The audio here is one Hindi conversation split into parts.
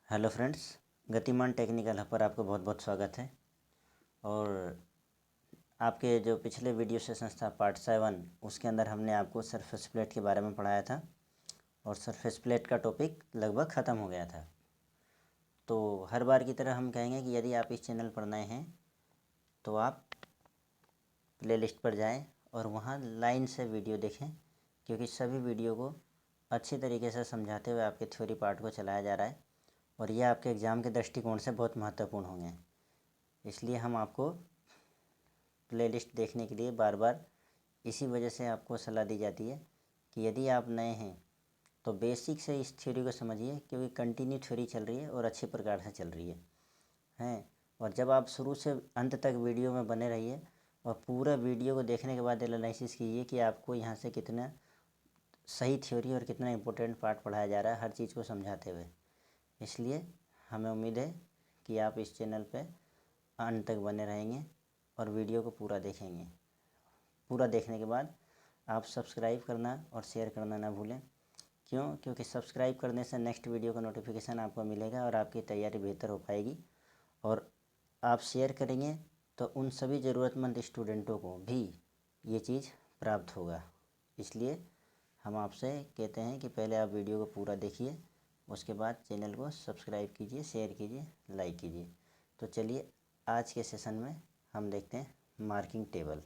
हेलो फ्रेंड्स, गतिमान टेक्निकल हब पर आपका बहुत बहुत स्वागत है। और आपके जो पिछले वीडियो सेशंस था पार्ट 7, उसके अंदर हमने आपको सरफेस प्लेट के बारे में पढ़ाया था और सरफेस प्लेट का टॉपिक लगभग ख़त्म हो गया था। तो हर बार की तरह हम कहेंगे कि यदि आप इस चैनल पर नए हैं तो आप प्लेलिस्ट पर जाएं और वहां लाइन से वीडियो देखें, क्योंकि सभी वीडियो को अच्छी तरीके से समझाते हुए आपके थ्योरी पार्ट को चलाया जा रहा है और ये आपके एग्ज़ाम के दृष्टिकोण से बहुत महत्वपूर्ण होंगे। इसलिए हम आपको प्लेलिस्ट देखने के लिए बार बार इसी वजह से आपको सलाह दी जाती है कि यदि आप नए हैं तो बेसिक से इस थ्योरी को समझिए, क्योंकि कंटिन्यू थ्योरी चल रही है और अच्छी प्रकार से चल रही है हैं। और जब आप शुरू से अंत तक वीडियो में बने रहिए और पूरा वीडियो को देखने के बाद एनालिसिस कीजिए कि आपको यहाँ से कितना सही थ्योरी और कितना इम्पोर्टेंट पार्ट पढ़ाया जा रहा है, हर चीज़ को समझाते हुए। इसलिए हमें उम्मीद है कि आप इस चैनल पे अंत तक बने रहेंगे और वीडियो को पूरा देखेंगे। पूरा देखने के बाद आप सब्सक्राइब करना और शेयर करना ना भूलें। क्योंकि सब्सक्राइब करने से नेक्स्ट वीडियो का नोटिफिकेशन आपको मिलेगा और आपकी तैयारी बेहतर हो पाएगी। और आप शेयर करेंगे तो उन सभी ज़रूरतमंद स्टूडेंटों को भी ये चीज़ प्राप्त होगा। इसलिए हम आपसे कहते हैं कि पहले आप वीडियो को पूरा देखिए, उसके बाद चैनल को सब्सक्राइब कीजिए, शेयर कीजिए, लाइक कीजिए। तो चलिए आज के सेशन में हम देखते हैं मार्किंग टेबल।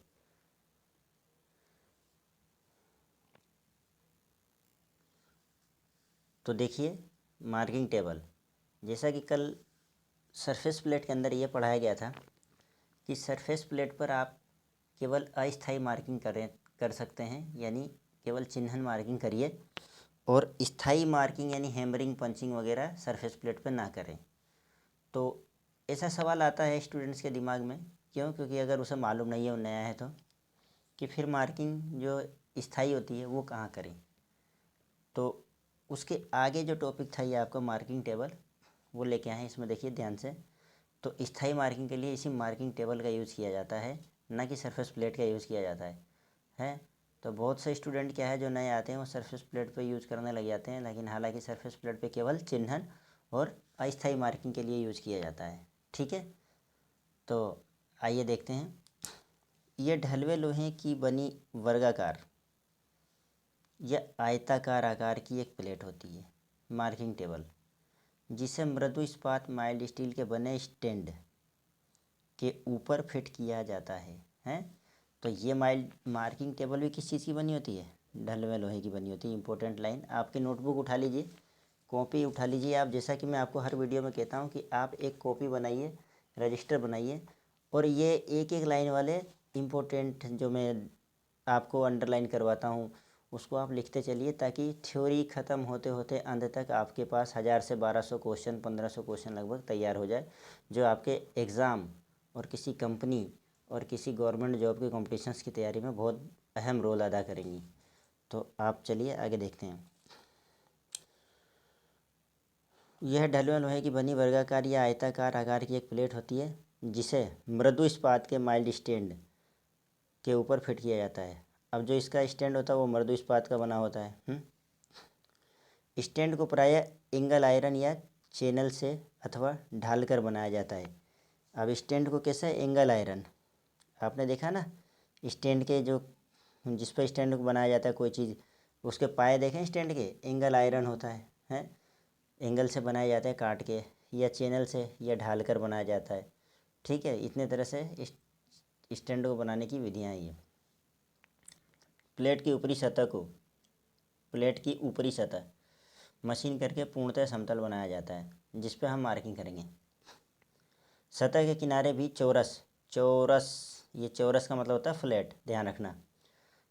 तो देखिए मार्किंग टेबल, जैसा कि कल सरफेस प्लेट के अंदर ये पढ़ाया गया था कि सरफेस प्लेट पर आप केवल अस्थायी मार्किंग कर सकते हैं, यानी केवल चिन्हन मार्किंग करिए और स्थायी मार्किंग यानी हैमरिंग, पंचिंग वगैरह सरफेस प्लेट पर ना करें। तो ऐसा सवाल आता है स्टूडेंट्स के दिमाग में, क्योंकि अगर उसे मालूम नहीं है, वो नया है, तो कि फिर मार्किंग जो स्थायी होती है वो कहाँ करें। तो उसके आगे जो टॉपिक था ये आपका मार्किंग टेबल, वो लेके आए हैं। इसमें देखिए ध्यान से, तो स्थायी मार्किंग के लिए इसी मार्किंग टेबल का यूज़ किया जाता है, ना कि सरफेस प्लेट का यूज़ किया जाता है। तो बहुत से स्टूडेंट क्या है जो नए आते हैं वो सरफेस प्लेट पे यूज़ करने लग जाते हैं, लेकिन हालांकि सरफेस प्लेट पे केवल चिन्हन और अस्थायी मार्किंग के लिए यूज़ किया जाता है। ठीक है, तो आइए देखते हैं। ये ढलवे लोहे की बनी वर्गाकार या आयताकार आकार की एक प्लेट होती है मार्किंग टेबल, जिसे मृदु इस्पात माइल्ड स्टील के बने स्टैंड के ऊपर फिट किया जाता है। तो ये माइल्ड मार्किंग टेबल भी किस चीज़ की बनी होती है? ढलवे लोहे की बनी होती है। इंपॉर्टेंट लाइन, आपकी नोटबुक उठा लीजिए, कॉपी उठा लीजिए आप। जैसा कि मैं आपको हर वीडियो में कहता हूँ कि आप एक कॉपी बनाइए, रजिस्टर बनाइए और ये एक एक लाइन वाले इम्पोर्टेंट जो मैं आपको अंडरलाइन करवाता हूँ उसको आप लिखते चलिए, ताकि थ्योरी ख़त्म होते होते अंत तक आपके पास 1000 से 1200 क्वेश्चन, 1500 क्वेश्चन लगभग तैयार हो जाए, जो आपके एग्ज़ाम और किसी कंपनी और किसी गवर्नमेंट जॉब के कॉम्पिटिशन्स की तैयारी में बहुत अहम रोल अदा करेंगी। तो आप चलिए आगे देखते हैं। यह ढलवे लोहे की बनी वर्गाकार या आयताकार आकार की एक प्लेट होती है, जिसे मृदु इस्पात के माइल्ड स्टैंड के ऊपर फिट किया जाता है। अब जो इसका स्टैंड होता है वो मृदु इस्पात का बना होता है। स्टैंड को प्रायः एंगल आयरन या चैनल से अथवा ढाल कर बनाया जाता है। अब स्टैंड को कैसे? एंगल आयरन, आपने देखा ना, स्टैंड के जो जिस पर स्टैंड को बनाया जाता है कोई चीज़, उसके पाए देखें स्टैंड के, एंगल आयरन होता है। एंगल से बनाया जाता है, काट के या चैनल से या ढाल कर बनाया जाता है। ठीक है, इतने तरह से स्टैंड को बनाने की विधियाँ हैं। प्लेट की ऊपरी सतह मशीन करके पूर्णतः समतल बनाया जाता है, जिस पे हम मार्किंग करेंगे। सतह के किनारे भी ये चौरस का मतलब होता है फ्लैट, ध्यान रखना।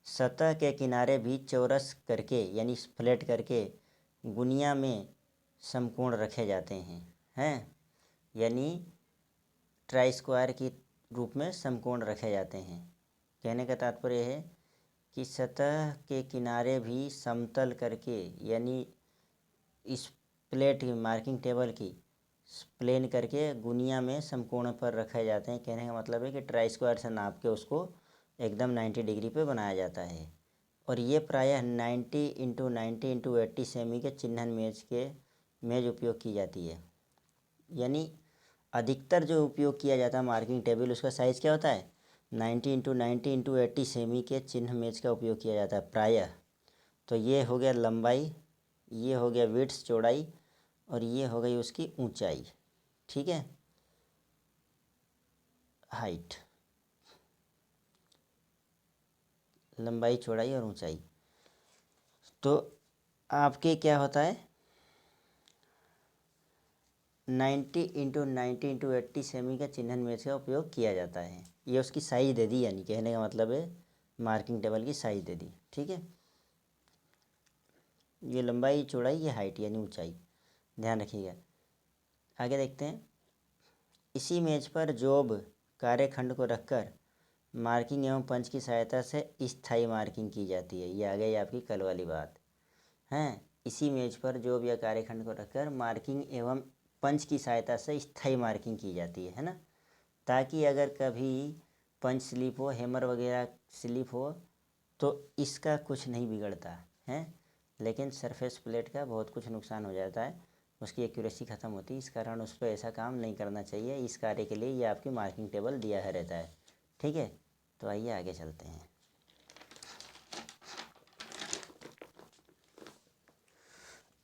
सतह के किनारे भी चौरस करके यानी फ्लैट करके गुनिया में समकोण रखे जाते हैं यानी ट्राई स्क्वायर के रूप में समकोण रखे जाते हैं। कहने का तात्पर्य है कि सतह के किनारे भी समतल करके, यानी इस प्लेट की मार्किंग टेबल की प्लेन करके गुनिया में समकोण पर रखे जाते हैं। कहने का मतलब है कि ट्राई स्क्वायर से नाप के उसको एकदम 90 डिग्री पे बनाया जाता है। और ये प्रायः 90 × 90 × 80 सेमी के चिन्हन मेज उपयोग की जाती है। यानी अधिकतर जो उपयोग किया जाता है मार्किंग टेबल, उसका साइज़ क्या होता है 90x90x80 सेमी के चिन्ह मेज का उपयोग किया जाता है प्रायः। तो ये हो गया लंबाई, ये हो गया विड्थ चौड़ाई, और ये हो गई उसकी ऊंचाई। ठीक है, हाइट, लंबाई चौड़ाई और ऊंचाई। तो आपके क्या होता है 90x90x80 सेमी का चिन्हन मेज का उपयोग किया जाता है। ये उसकी साइज दे दी, यानी कहने का मतलब है मार्किंग टेबल की साइज दे दी। ठीक है, ये लंबाई चौड़ाई, ये हाइट यानी ऊंचाई, ध्यान रखिएगा। आगे देखते हैं। इसी मेज पर जॉब कार्यखंड को रखकर मार्किंग एवं पंच की सहायता से स्थायी मार्किंग की जाती है। ये आ गई आपकी कल वाली बात हैं। इसी मेज पर जॉब या कार्यखंड को रखकर मार्किंग एवं पंच की सहायता से स्थायी मार्किंग की जाती है ना, ताकि अगर कभी पंच स्लिप हो, हैमर वगैरह स्लिप हो तो इसका कुछ नहीं बिगड़ता है, लेकिन सरफेस प्लेट का बहुत कुछ नुकसान हो जाता है, उसकी एक्यूरेसी ख़त्म होती है। इस कारण उस पर ऐसा काम नहीं करना चाहिए। इस कार्य के लिए ये आपकी मार्किंग टेबल दिया है रहता है। ठीक है, तो आइए आगे चलते हैं।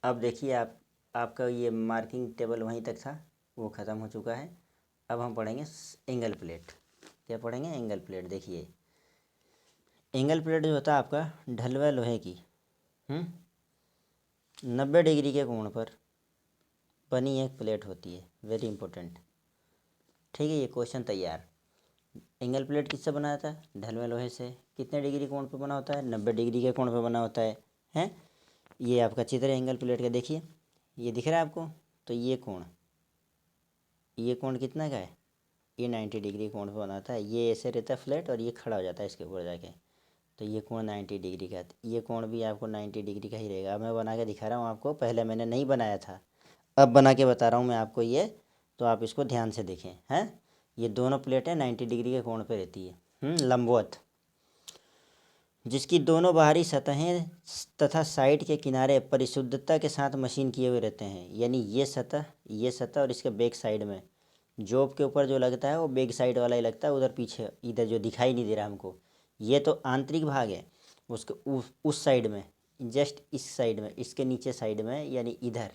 अब देखिए आपका ये मार्किंग टेबल वहीं तक था, वो ख़त्म हो चुका है। अब हम पढ़ेंगे एंगल प्लेट। क्या पढ़ेंगे? Angle plate. देखिए एंगल प्लेट जो होता है आपका ढलवा लोहे की 90 डिग्री के कोण पर बनी एक प्लेट होती है, वेरी इंपॉर्टेंट। ठीक है, ये क्वेश्चन तैयार। एंगल प्लेट किससे बना होता है? ढलवे लोहे से। कितने डिग्री कोण पे बना होता है? 90 डिग्री के कोण पे बना होता है। हैं, ये आपका चित्र है एंगल प्लेट का। देखिए ये दिख रहा है आपको? तो ये कोण कितना का है? ये 90 डिग्री कोण पे बनाता है। ये ऐसे रहता है फ्लैट और ये खड़ा हो जाता है इसके ऊपर जाके, तो ये कोण 90 डिग्री का। ये कोण भी आपको 90 डिग्री का ही रहेगा। अब मैं बना के दिखा रहा हूँ आपको, पहले मैंने नहीं बनाया था, अब बना के बता रहा हूँ मैं आपको ये, तो आप इसको ध्यान से देखें। हैं, ये दोनों प्लेटें 90 डिग्री के कोण पे रहती है लंबवत, जिसकी दोनों बाहरी सतहें तथा साइड के किनारे परिशुद्धता के साथ मशीन किए हुए रहते हैं। यानी ये सतह और इसके बैक साइड में जॉब के ऊपर जो लगता है वो बैक साइड वाला ही लगता है, उधर पीछे इधर जो दिखाई नहीं दे रहा हमको, ये तो आंतरिक भाग है। उसके उस साइड में, जस्ट इस साइड में, इसके नीचे साइड में, यानी इधर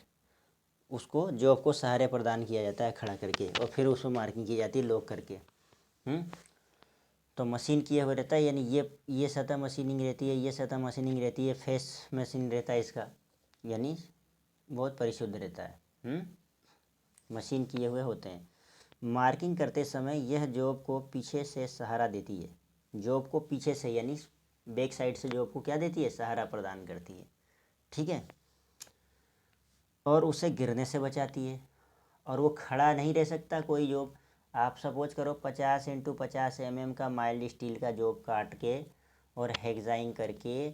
उसको जॉब को सहारे प्रदान किया जाता है खड़ा करके, और फिर उसमें मार्किंग की जाती है लॉक करके। तो मशीन किया हुआ रहता है, यानी ये सतह मशीनिंग रहती है, ये सतह मशीनिंग रहती है, फेस मशीन रहता है इसका, यानी बहुत परिशुद्ध रहता है। मशीन किए हुए होते हैं। मार्किंग करते समय यह जॉब को पीछे से सहारा देती है। जॉब को पीछे से यानी बैक साइड से जॉब को क्या देती है? सहारा प्रदान करती है। ठीक है, और उसे गिरने से बचाती है। और वो खड़ा नहीं रह सकता कोई जॉब। आप सपोज करो 50x50 का माइल्ड स्टील का जॉब काट के और हेक्साइंग करके,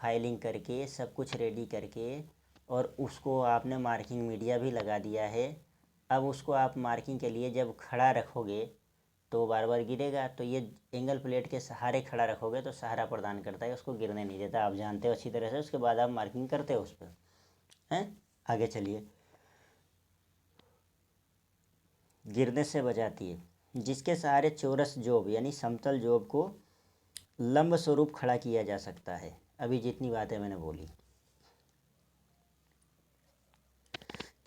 फाइलिंग करके, सब कुछ रेडी करके, और उसको आपने मार्किंग मीडिया भी लगा दिया है। अब उसको आप मार्किंग के लिए जब खड़ा रखोगे तो बार बार गिरेगा, तो ये एंगल प्लेट के सहारे खड़ा रखोगे तो सहारा प्रदान करता है, उसको गिरने नहीं देता। आप जानते हो अच्छी तरह से, उसके बाद आप मार्किंग करते हो उस पर। हैं, आगे चलिए। गिरने से बचाती है, जिसके सहारे चौरस जॉब यानी समतल जॉब को लंब स्वरूप खड़ा किया जा सकता है। अभी जितनी बातें मैंने बोली।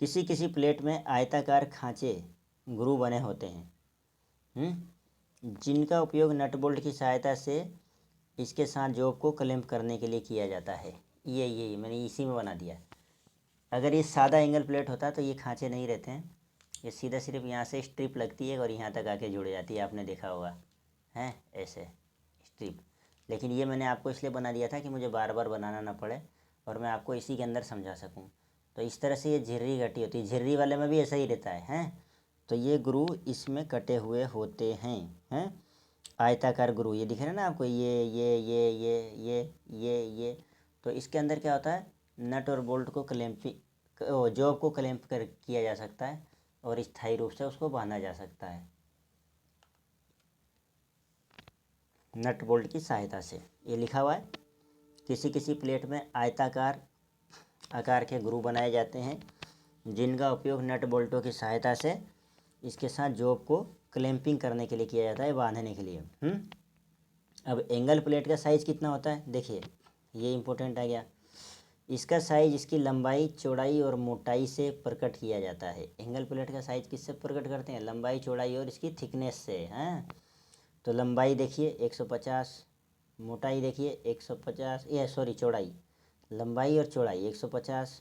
किसी किसी प्लेट में आयताकार खांचे ग्रू बने होते हैं, जिनका उपयोग नट बोल्ट की सहायता से इसके साथ जॉब को क्लैंप करने के लिए किया जाता है। ये मैंने इसी में बना दिया। अगर ये सादा एंगल प्लेट होता तो ये खांचे नहीं रहते हैं, ये सीधा सिर्फ यहाँ से स्ट्रिप लगती है और यहाँ तक आके जुड़ जाती है, आपने देखा होगा हैं ऐसे स्ट्रिप। लेकिन ये मैंने आपको इसलिए बना दिया था कि मुझे बार बार बनाना ना पड़े और मैं आपको इसी के अंदर समझा सकूँ। तो इस तरह से ये झिर्री कटी होती है, झिर्री वाले में भी ऐसा ही रहता है। तो ये ग्रू इसमें कटे हुए होते हैं आयताकार ग्रू, ये दिख रहे हैं ना आपको, ये। तो इसके अंदर क्या होता है, नट और बोल्ट को जॉब को क्लैंप कर किया जा सकता है और स्थायी रूप से उसको बांधा जा सकता है नट बोल्ट की सहायता से। ये लिखा हुआ है, किसी किसी प्लेट में आयताकार आकार के ग्रू बनाए जाते हैं जिनका उपयोग नट बोल्टों की सहायता से इसके साथ जॉब को क्लैंपिंग करने के लिए किया जाता है, बांधने के लिए। अब एंगल प्लेट का साइज़ कितना होता है, देखिए ये इम्पोर्टेंट आ गया। इसका साइज इसकी लंबाई, चौड़ाई और मोटाई से प्रकट किया जाता है। एंगल प्लेट का साइज किससे प्रकट करते हैं, लंबाई, चौड़ाई और इसकी थिकनेस से। हैं तो लंबाई देखिए 150, मोटाई देखिए 150, ये सॉरी चौड़ाई, लंबाई और चौड़ाई 150,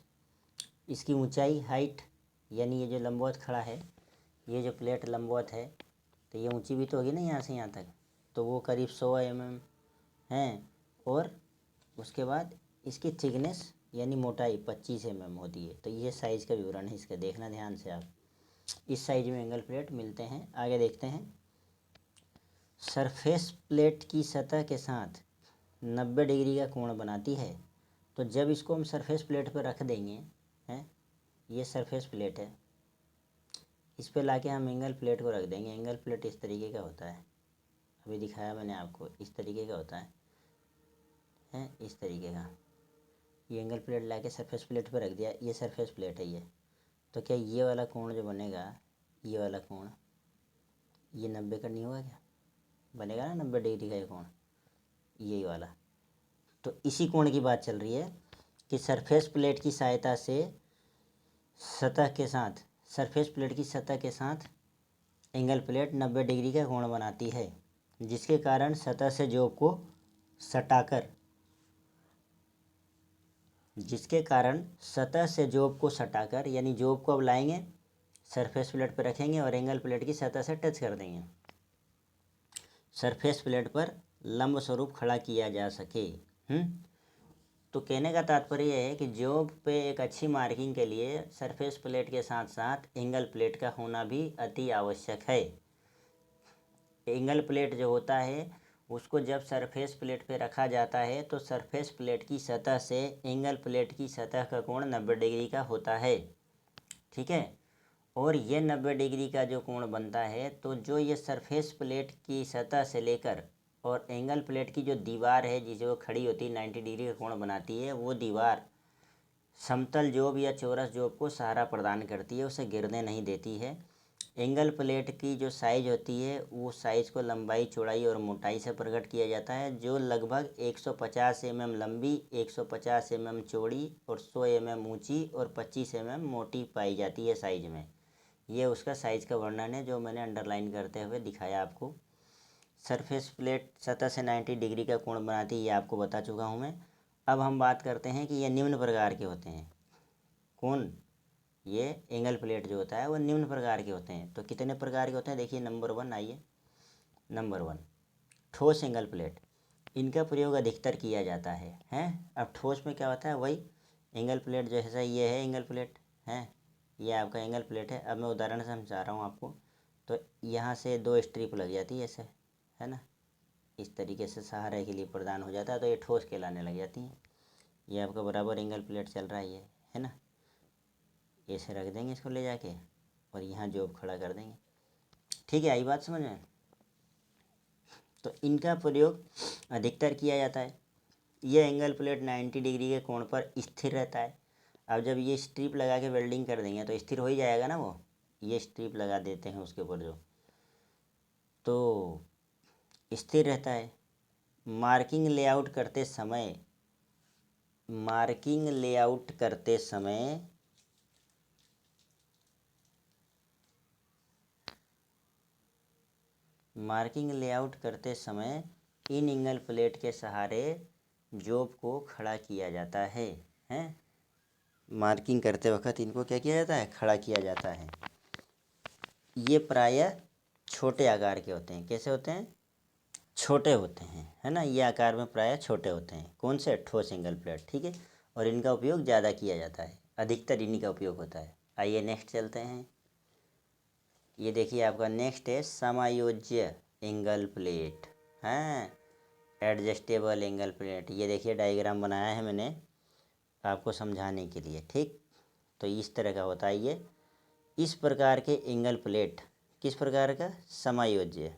इसकी ऊंचाई, हाइट, यानी ये जो लंबवत खड़ा है, ये जो प्लेट लंबवत है तो ये ऊंची भी तो होगी ना यहाँ से यहाँ तक, तो वो करीब 100 mm हैं। और उसके बाद इसकी थिकनेस यानी मोटाई 25 mm होती है। तो ये साइज़ का विवरण है इसका, देखना ध्यान से आप। इस साइज में एंगल प्लेट मिलते हैं। आगे देखते हैं। सरफेस प्लेट की सतह के साथ 90 डिग्री का कोण बनाती है। तो जब इसको हम सरफेस प्लेट पर रख देंगे, हैं ये सरफेस प्लेट है, इस पर लाके हम एंगल प्लेट को रख देंगे। एंगल प्लेट इस तरीके का होता है, अभी दिखाया मैंने आपको, इस तरीके का होता है इस तरीके का। ये एंगल प्लेट लाके सरफेस प्लेट पर रख दिया, ये सरफेस प्लेट है ये। तो क्या ये वाला कोण जो बनेगा, ये वाला कोण, ये 90 का नहीं होगा क्या, बनेगा ना 90 डिग्री का ये कोण, यही वाला। तो इसी कोण की बात चल रही है कि सरफेस प्लेट की सहायता से सतह के साथ, सरफेस प्लेट की सतह के साथ एंगल प्लेट 90 डिग्री का कोण बनाती है, जिसके कारण सतह से जॉब को सटाकर, यानी जॉब को अब लाएंगे सरफेस प्लेट पर रखेंगे और एंगल प्लेट की सतह से टच कर देंगे, सरफेस प्लेट पर लंब स्वरूप खड़ा किया जा सके। तो कहने का तात्पर्य यह है कि जॉब पे एक अच्छी मार्किंग के लिए सरफेस प्लेट के साथ साथ एंगल प्लेट का होना भी अति आवश्यक है। एंगल प्लेट जो होता है उसको जब सरफेस प्लेट पे रखा जाता है तो सरफेस प्लेट की सतह से एंगल प्लेट की सतह का कोण 90 डिग्री का होता है, ठीक है। और ये 90 डिग्री का जो कोण बनता है, तो जो ये सरफेस प्लेट की सतह से लेकर और एंगल प्लेट की जो दीवार है जिसे वो खड़ी होती है 90 डिग्री का कोण बनाती है, वो दीवार समतल जॉब या चौरस जॉब को सहारा प्रदान करती है, उसे गिरने नहीं देती है। एंगल प्लेट की जो साइज होती है वो साइज को लंबाई, चौड़ाई और मोटाई से प्रकट किया जाता है, जो लगभग 150 mm लंबी, 150 mm चौड़ी और 100 mm ऊंची और 25 mm मोटी पाई जाती है साइज में। ये उसका साइज का वर्णन है जो मैंने अंडरलाइन करते हुए दिखाया आपको। सरफेस प्लेट सतह से 90 डिग्री का कोण बनाती है, ये आपको बता चुका हूँ मैं। अब हम बात करते हैं कि ये निम्न प्रकार के होते हैं। कौन? ये एंगल प्लेट जो होता है वो निम्न प्रकार के होते हैं। तो कितने प्रकार के होते हैं, देखिए नंबर 1 आइए। नंबर 1 ठोस एंगल प्लेट। इनका प्रयोग अधिकतर किया जाता है, हैं। अब ठोस में क्या होता है, वही एंगल प्लेट जैसा ये है एंगल प्लेट, हैं ये आपका एंगल प्लेट है। अब मैं उदाहरण से समझा रहा हूँ आपको। तो यहाँ से 2 स्ट्रिप लग जाती है ऐसे, है ना, इस तरीके से सहारे के लिए प्रदान हो जाता है, तो ये ठोस कहलाने लग जाती हैं। ये आपका बराबर एंगल प्लेट चल रहा है ये, है ना। ऐसे रख देंगे इसको ले जाके और यहाँ जॉब खड़ा कर देंगे, ठीक है। आई बात समझ में। तो इनका प्रयोग अधिकतर किया जाता है। ये एंगल प्लेट 90 डिग्री के कोण पर स्थिर रहता है। अब जब ये स्ट्रिप लगा के वेल्डिंग कर देंगे तो स्थिर हो ही जाएगा ना वो। ये स्ट्रिप लगा देते हैं उसके ऊपर जो, तो स्थिर रहता है। मार्किंग लेआउट करते समय, मार्किंग लेआउट करते समय मार्किंग लेआउट करते समय इन एंगल प्लेट के सहारे जॉब को खड़ा किया जाता है, हैं। मार्किंग करते वक्त इनको क्या किया जाता है, खड़ा किया जाता है। ये प्रायः छोटे आकार के होते हैं। कैसे होते हैं, छोटे होते हैं, है ना। ये आकार में प्रायः छोटे होते हैं। कौन से, ठोस एंगल प्लेट, ठीक है। और इनका उपयोग ज़्यादा किया जाता है, अधिकतर इन्हीं का उपयोग होता है। आइए नेक्स्ट चलते हैं। ये देखिए आपका नेक्स्ट है समायोज्य एंगल प्लेट, हैं, एडजस्टेबल एंगल प्लेट। ये देखिए डायग्राम बनाया है मैंने आपको समझाने के लिए, ठीक। तो इस तरह का होता है ये। इस प्रकार के एंगल प्लेट, किस प्रकार का, समायोज्य,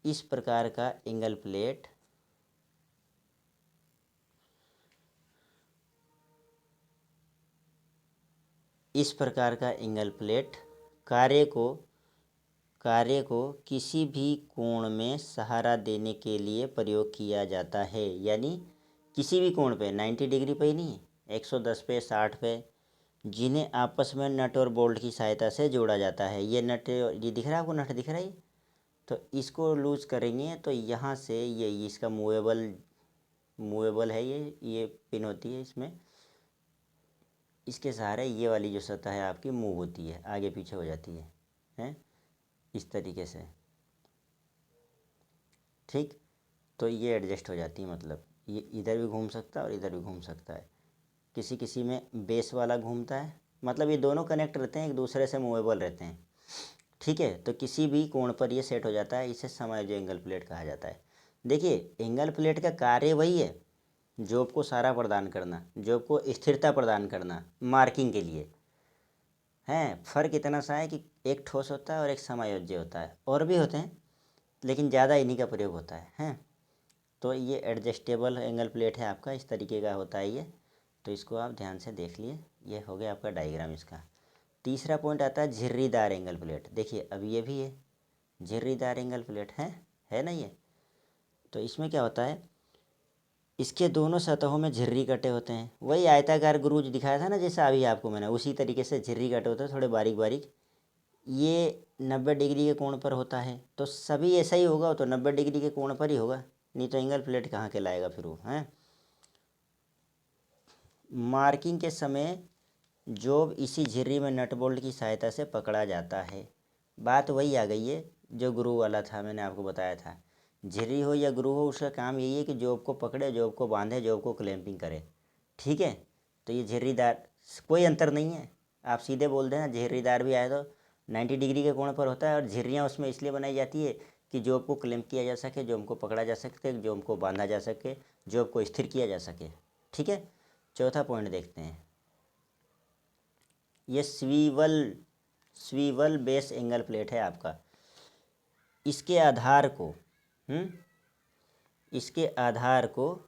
इस प्रकार का एंगल प्लेट इस प्रकार का एंगल प्लेट कार्य को किसी भी कोण में सहारा देने के लिए प्रयोग किया जाता है। यानी किसी भी कोण पे 90 डिग्री पे ही नहीं, 110 पे, 60 पे, जिन्हें आपस में नट और बोल्ट की सहायता से जोड़ा जाता है। ये नट, ये दिख रहा है आपको, नट दिख रहा है, तो इसको लूज करेंगे तो यहाँ से ये इसका मूवेबल है, ये पिन होती है इसमें, इसके सहारे ये वाली जो सतह है आपकी मूव होती है, आगे पीछे हो जाती है, हैं इस तरीके से। ठीक, तो ये एडजस्ट हो जाती है, मतलब ये इधर भी घूम सकता है और इधर भी घूम सकता है। किसी किसी में बेस वाला घूमता है, मतलब ये दोनों कनेक्ट रहते हैं, एक दूसरे से मूवेबल रहते हैं। ठीक है, तो किसी भी कोण पर ये सेट हो जाता है, इसे समायोज्य एंगल प्लेट कहा जाता है। देखिए, एंगल प्लेट का कार्य वही है, जॉब को सहारा प्रदान करना, जॉब को स्थिरता प्रदान करना मार्किंग के लिए। हैं, फ़र्क इतना सा है कि एक ठोस होता है और एक समायोज्य होता है, और भी होते हैं लेकिन ज़्यादा इन्हीं का प्रयोग होता है। हैं, तो ये एडजस्टेबल एंगल प्लेट है आपका, इस तरीके का होता है ये। तो इसको आप ध्यान से देख लिए, ये हो गया आपका डायग्राम इसका। तीसरा पॉइंट आता है झिर्रीदार एंगल प्लेट। देखिए अब ये भी है झिर्रीदार एंगल प्लेट, है ना ये। तो इसमें क्या होता है, इसके दोनों सतहों में झिर्री कटे होते हैं, वही आयताकार गुरूज दिखाया था ना जैसा अभी आपको मैंने, उसी तरीके से झिर्री कटे होते हैं, थोड़े बारीक बारीक। ये 90 डिग्री के कोण पर होता है, तो सभी ऐसा ही होगा, तो 90 डिग्री के कोण पर ही होगा, नहीं तो एंगल प्लेट कहाँ के लाएगा फिर वो, हैं। मार्किंग के समय जॉब इसी झिर्री में नट बोल्ट की सहायता से पकड़ा जाता है। बात वही आ गई है जो ग्रू वाला था, मैंने आपको बताया था। झिर्री हो या ग्रू हो, उसका काम यही है कि जॉब को पकड़े, जॉब को बांधे, जॉब को क्लैंपिंग करे। ठीक है, तो ये झिर्रीदार, कोई अंतर नहीं है। आप सीधे बोल देना, झिर्रीदार भी आए तो 90 डिग्री के कोण पर होता है, और झिर्रियाँ उसमें इसलिए बनाई जाती है कि जॉब को क्लैंप किया जा सके, जॉब को पकड़ा जा सके, जॉब को बांधा जा सके, जॉब को स्थिर किया जा सके। ठीक है, चौथा पॉइंट देखते हैं, ये स्वीवल बेस एंगल प्लेट है आपका। इसके आधार को इसके आधार को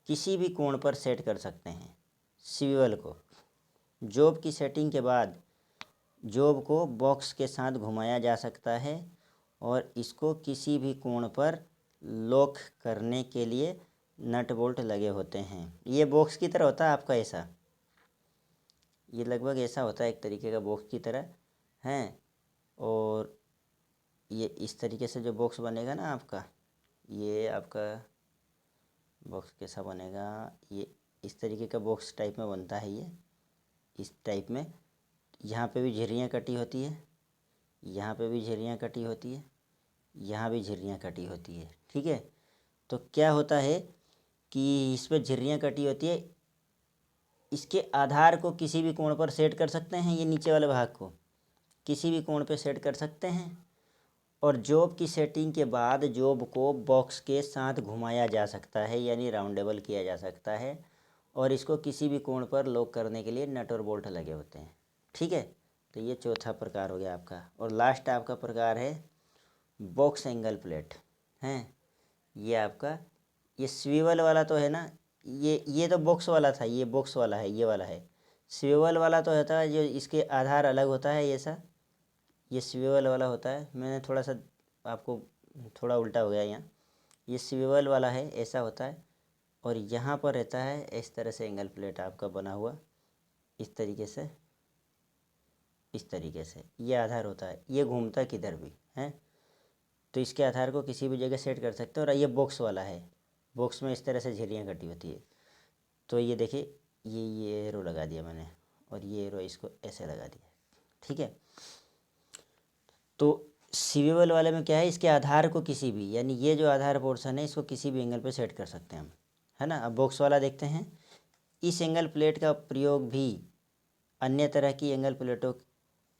किसी भी कोण पर सेट कर सकते हैं। स्वीवल को जॉब की सेटिंग के बाद जॉब को बॉक्स के साथ घुमाया जा सकता है, और इसको किसी भी कोण पर लॉक करने के लिए नट बोल्ट लगे होते हैं। ये बॉक्स की तरह होता है आपका, ऐसा ये लगभग ऐसा होता है, एक तरीके का बॉक्स की तरह हैं। और ये इस तरीके से जो बॉक्स बनेगा ना आपका, ये आपका बॉक्स कैसा बनेगा, ये इस तरीके का बॉक्स टाइप में बनता है, ये इस टाइप में। यहाँ पे भी झिर्रियाँ कटी होती है, यहाँ पे भी झिर्रियाँ कटी होती है, यहाँ भी झिर्रियाँ कटी होती है। ठीक है, तो क्या होता है कि इस पर झिर्रियाँ कटी होती है, इसके आधार को किसी भी कोण पर सेट कर सकते हैं, ये नीचे वाले भाग को किसी भी कोण पे सेट कर सकते हैं, और जॉब की सेटिंग के बाद जॉब को बॉक्स के साथ घुमाया जा सकता है, यानी राउंडेबल किया जा सकता है, और इसको किसी भी कोण पर लॉक करने के लिए नट और बोल्ट लगे होते हैं। ठीक है, तो ये चौथा प्रकार हो गया आपका। और लास्ट आपका प्रकार है बॉक्स एंगल प्लेट, हैं। ये आपका, ये स्वीवल वाला तो है ना, ये तो बॉक्स वाला था, ये बॉक्स वाला है, ये वाला है। स्वीवल वाला तो होता है जो इसके आधार अलग होता है, ऐसा ये स्वीवल वाला होता है। मैंने थोड़ा सा आपको थोड़ा उल्टा हो गया यहाँ, ये स्वीवल वाला है, ऐसा होता है, और यहाँ पर रहता है इस तरह से एंगल प्लेट आपका बना हुआ, इस तरीके से, इस तरीके से ये आधार होता है। ये घूमता किधर भी है, तो इसके आधार को किसी भी जगह सेट कर सकते हो। और ये बॉक्स वाला है, बॉक्स में इस तरह से झिर्रियाँ कटी होती है। तो ये देखिए, ये एरो लगा दिया मैंने, और ये एरो इसको ऐसे लगा दिया। ठीक है, तो स्वीवेबल वाले में क्या है, इसके आधार को किसी भी, यानी ये जो आधार पोर्शन है इसको किसी भी एंगल पे सेट कर सकते हैं हम, है ना। अब बॉक्स वाला देखते हैं। इस एंगल प्लेट का प्रयोग भी अन्य तरह की एंगल प्लेटों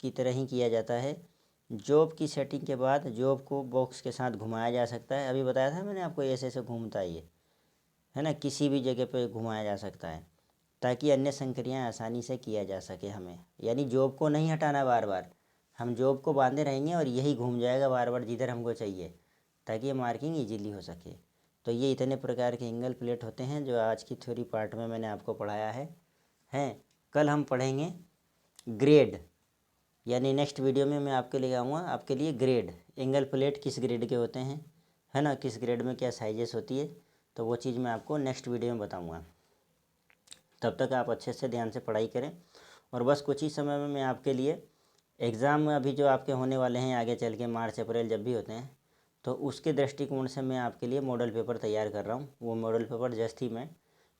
की तरह ही किया जाता है। जॉब की सेटिंग के बाद जॉब को बॉक्स के साथ घुमाया जा सकता है, अभी बताया था मैंने आपको, ऐसे ऐसे घूमता है ये, है ना, किसी भी जगह पे घुमाया जा सकता है, ताकि अन्य संक्रियाएँ आसानी से किया जा सके हमें। यानी जॉब को नहीं हटाना बार बार, हम जॉब को बांधे रहेंगे और यही घूम जाएगा बार बार जिधर हमको चाहिए, ताकि ये मार्किंग इजीली हो सके। तो ये इतने प्रकार के एंगल प्लेट होते हैं जो आज की थ्योरी पार्ट में मैंने आपको पढ़ाया है। कल हम पढ़ेंगे ग्रेड, यानी नेक्स्ट वीडियो में मैं आपके लिए आऊँगा आपके लिए ग्रेड, एंगल प्लेट किस ग्रेड के होते हैं, है ना, किस ग्रेड में क्या साइजेस होती है, तो वो चीज़ मैं आपको नेक्स्ट वीडियो में बताऊँगा। तब तक आप अच्छे से ध्यान से पढ़ाई करें। और बस कुछ ही समय में मैं आपके लिए एग्ज़ाम अभी जो आपके होने वाले हैं आगे चल के मार्च अप्रैल जब भी होते हैं, तो उसके दृष्टिकोण से मैं आपके लिए मॉडल पेपर तैयार कर रहा हूँ। वो मॉडल पेपर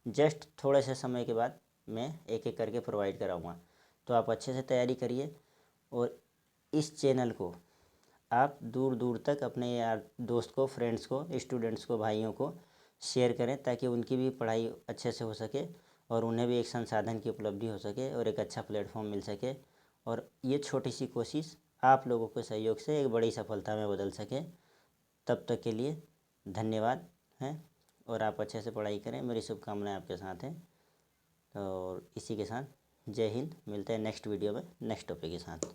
जस्ट थोड़े से समय के बाद मैं एक एक करके प्रोवाइड कराऊँगा। तो आप अच्छे से तैयारी करिए और इस चैनल को आप दूर दूर तक अपने यार दोस्त को, फ्रेंड्स को, स्टूडेंट्स को, भाइयों को शेयर करें ताकि उनकी भी पढ़ाई अच्छे से हो सके और उन्हें भी एक संसाधन की उपलब्धि हो सके और एक अच्छा प्लेटफॉर्म मिल सके और ये छोटी सी कोशिश आप लोगों के सहयोग से एक बड़ी सफलता में बदल सके। तब तक के लिए धन्यवाद हैं और आप अच्छे से पढ़ाई करें, मेरी शुभकामनाएं आपके साथ हैं। और इसी के साथ जय हिंद, मिलते हैं नेक्स्ट वीडियो में नेक्स्ट टॉपिक के साथ।